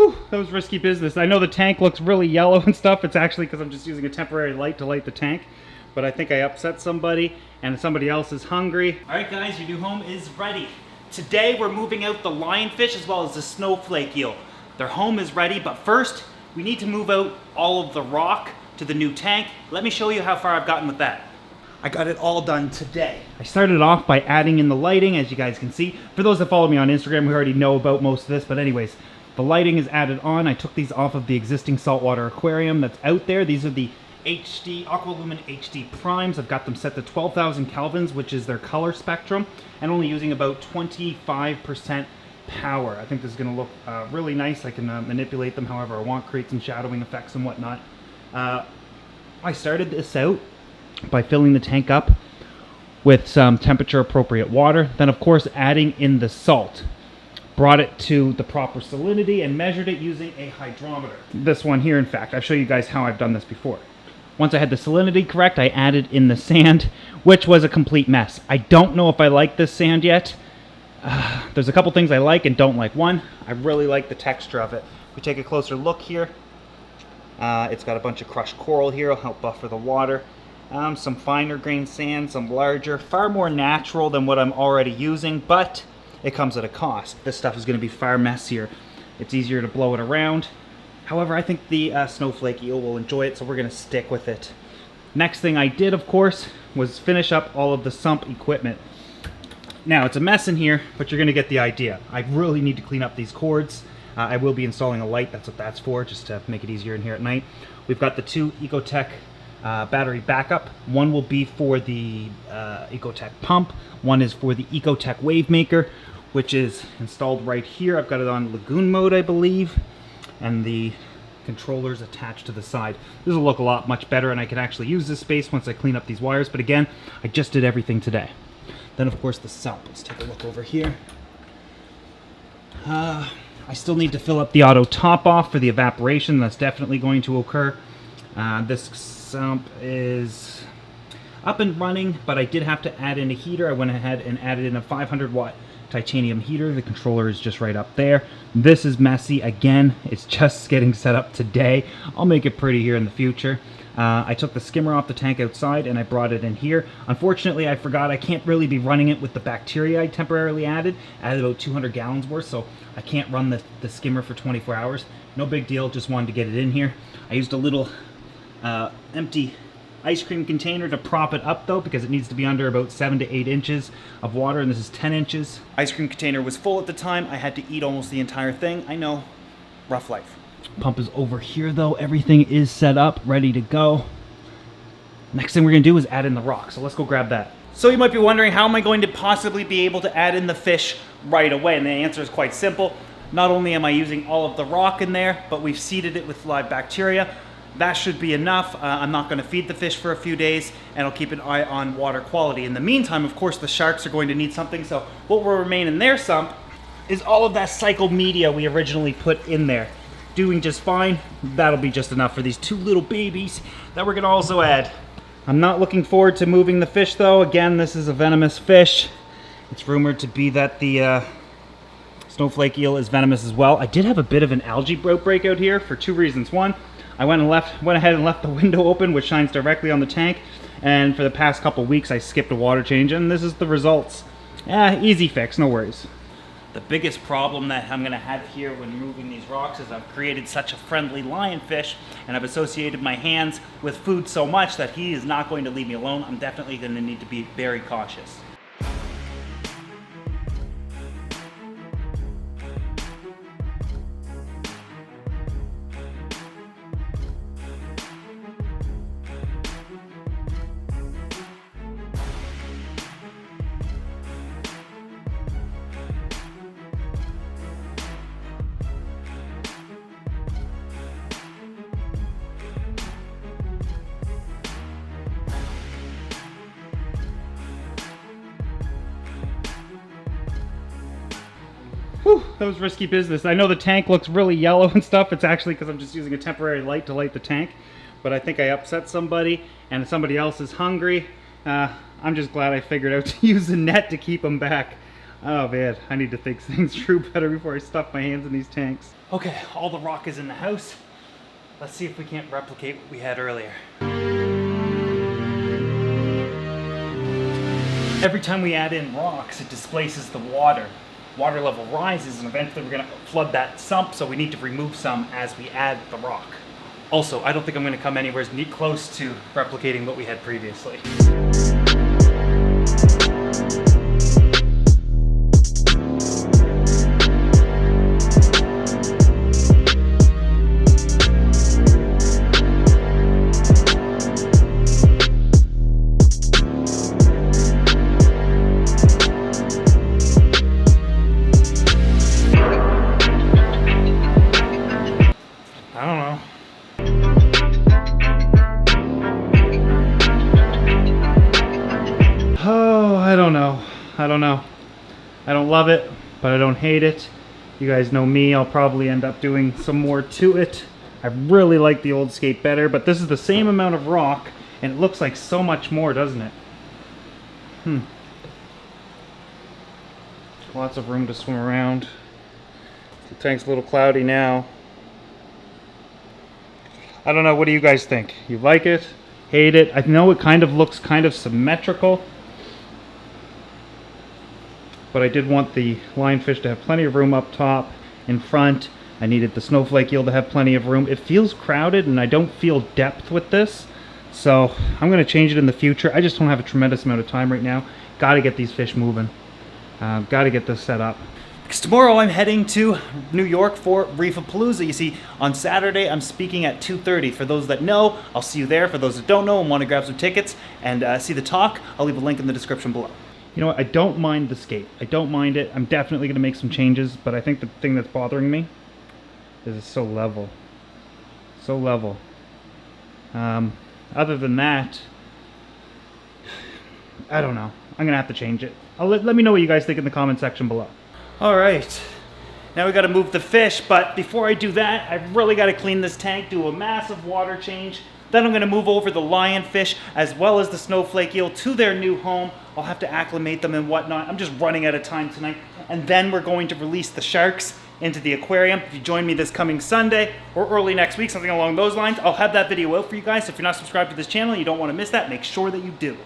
Whew, that was risky business. I know the tank looks really yellow and stuff. It's actually because I'm just using a temporary light to light the tank. But I think I upset somebody, and somebody else is hungry. All right, guys, your new home is ready. Today, we're moving out the lionfish as well as the snowflake eel. Their home is ready, but first, we need to move out all of the rock to the new tank. Let me show you how far I've gotten with that. I got it all done today. I started off by adding in the lighting, as you guys can see. For those that follow me on Instagram, we already know about most of this, but anyways, the lighting is added on. I took these off of the existing saltwater aquarium that's out there. These are the HD Aqualumin HD primes. I've got them set to 12,000 kelvins, which is their color spectrum, and only using about 25% power. I think this is going to look really nice. I can manipulate them however I want, create some shadowing effects and whatnot. I started this out by filling the tank up with some temperature appropriate water, then of course adding in the salt. Brought it to the proper salinity and measured it using a hydrometer. This one here, in fact, I'll show you guys how I've done this before. Once I had the salinity correct, I added in the sand, which was a complete mess. I don't know if I like this sand yet. There's a couple things I like and don't like. One, I really like the texture of it. If we take a closer look here, it's got a bunch of crushed coral here. It'll help buffer the water. Some finer grained sand, some larger, far more natural than what I'm already using, but it comes at a cost. This stuff is going to be far messier. It's easier to blow it around. However, I think the snowflake eel will enjoy it, so we're going to stick with it. Next thing I did, of course, was finish up all of the sump equipment. Now, it's a mess in here, but you're going to get the idea. I really need to clean up these cords. I will be installing a light, that's what that's for, just to make it easier in here at night. We've got the two Ecotech battery backup. One will be for the Ecotech pump. One is for the Ecotech wave maker, which is installed right here. I've got it on lagoon mode, I believe, and the controller's attached to the side. This will look a lot much better, and I can actually use this space once I clean up these wires, but again, I just did everything today. Then, of course, the sump. Let's take a look over here. I still need to fill up the auto top off for the evaporation. That's definitely going to occur. This sump is up and running, but I did have to add in a heater. I went ahead and added in a 500 watt titanium heater. The controller is just right up there. This is messy. Again, it's just getting set up today. I'll make it pretty here in the future. I took the skimmer off the tank outside and I brought it in here. Unfortunately, I forgot I can't really be running it with the bacteria I temporarily added. I added about 200 gallons worth, so I can't run the skimmer for 24 hours. No big deal, just wanted to get it in here. I used a little empty ice cream container to prop it up though, because it needs to be under about 7 to 8 inches of water, and this is 10 inches. Ice cream container was full at the time. I had to eat almost the entire thing. I know, rough life. Pump is over here though. Everything is set up, ready to go. Next thing we're gonna do is add in the rock, so let's go grab that. So you might be wondering, how am I going to possibly be able to add in the fish right away? And the answer is quite simple. Not only am I using all of the rock in there, but we've seeded it with live bacteria. That should be enough. I'm not going to feed the fish for a few days, and I'll keep an eye on water quality. In the meantime, of course, the sharks are going to need something, so what will remain in their sump is all of that cycled media we originally put in there. Doing just fine. That'll be just enough for these two little babies that we're going to also add. I'm not looking forward to moving the fish, though. Again, this is a venomous fish. It's rumored to be that the snowflake eel is venomous as well. I did have a bit of an algae outbreak out here for two reasons. One, I went ahead and left the window open, which shines directly on the tank, and for the past couple weeks I skipped a water change, and this is the results. Easy fix, no worries. The biggest problem that I'm going to have here when moving these rocks is I've created such a friendly lionfish, and I've associated my hands with food so much that he is not going to leave me alone. I'm definitely going to need to be very cautious. Whew, that was risky business. I know the tank looks really yellow and stuff. It's actually because I'm just using a temporary light to light the tank. But I think I upset somebody, and somebody else is hungry. I'm just glad I figured out to use the net to keep them back. Oh man, I need to think things through better before I stuff my hands in these tanks. Okay, all the rock is in the house. Let's see if we can't replicate what we had earlier. Every time we add in rocks, it displaces the water. Water level rises, and eventually we're gonna flood that sump, so we need to remove some as we add the rock. Also, I don't think I'm gonna come anywhere close to replicating what we had previously. I don't know. I don't love it, but I don't hate it. You guys know me, I'll probably end up doing some more to it. I really like the old skate better, but this is the same amount of rock, and it looks like so much more, doesn't it? Lots of room to swim around. The tank's a little cloudy now. I don't know, what do you guys think? You like it? Hate it? I know it kind of looks kind of symmetrical, but I did want the lionfish to have plenty of room up top, in front. I needed the snowflake eel to have plenty of room. It feels crowded and I don't feel depth with this, so I'm gonna change it in the future. I just don't have a tremendous amount of time right now. Gotta get these fish moving. Gotta get this set up. Because tomorrow I'm heading to New York for Reefapalooza. You see, on Saturday I'm speaking at 2:30. For those that know, I'll see you there. For those that don't know and want to grab some tickets and see the talk, I'll leave a link in the description below. You know what, I don't mind the skate. I don't mind it. I'm definitely going to make some changes, but I think the thing that's bothering me is it's so level. So level. Other than that, I don't know. I'm going to have to change it. Let me know what you guys think in the comment section below. Alright, now we got to move the fish, but before I do that, I've really got to clean this tank, do a massive water change. Then I'm going to move over the lionfish as well as the snowflake eel to their new home. I'll have to acclimate them and whatnot. I'm just running out of time tonight. And then we're going to release the sharks into the aquarium. If you join me this coming Sunday or early next week, something along those lines, I'll have that video out for you guys. So if you're not subscribed to this channel and you don't want to miss that, make sure that you do.